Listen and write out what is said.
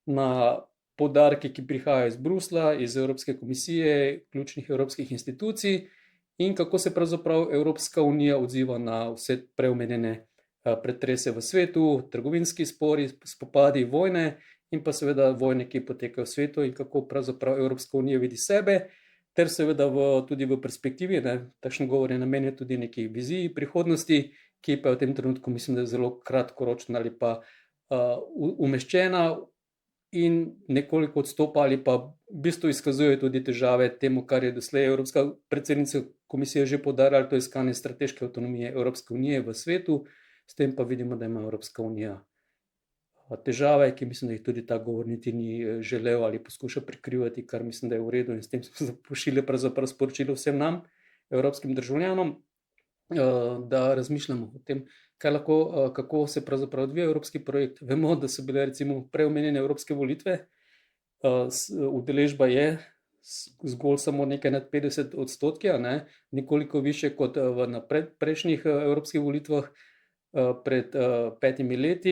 na poudarke, ki prihajajo iz Bruslja, iz Evropske komisije, ključnih evropskih institucij in kako se pravzaprav Evropska unija odziva na vse preomenjene pretrese v svetu, trgovinski spori, spopadi, vojne in pa seveda vojne, ki potekajo v svetu in kako pravzaprav Evropska unija vidi sebe, ter seveda tudi v perspektivi, takšen govor je namenjen tudi neki viziji prihodnosti, ki pa je v tem trenutku, mislim, da je zelo kratkoročna ali pa umeščena in nekoliko odstopa ali pa v bistvu izkazuje tudi težave temu, kar je doslej Evropska predsednica komisije že poudarjala, to je iskanje strateške avtonomije Evropske unije v svetu, s tem pa vidimo, da ima Evropska unija težave, ki mislim, da jih tudi ta govor niti ni želel ali poskuša prikrivati, kar mislim, da je v redu in s tem smo pošiljali pravzaprav sporočilo vsem nam, evropskim državljanom, da razmišljamo o tem, kako se pravzaprav odvija evropski projekt. Vemo, da so bile recimo preomenjene evropske volitve, udeležba je zgolj samo nekaj nad 50%, nekoliko više kot na prejšnjih evropskih volitvah pred 5 leti.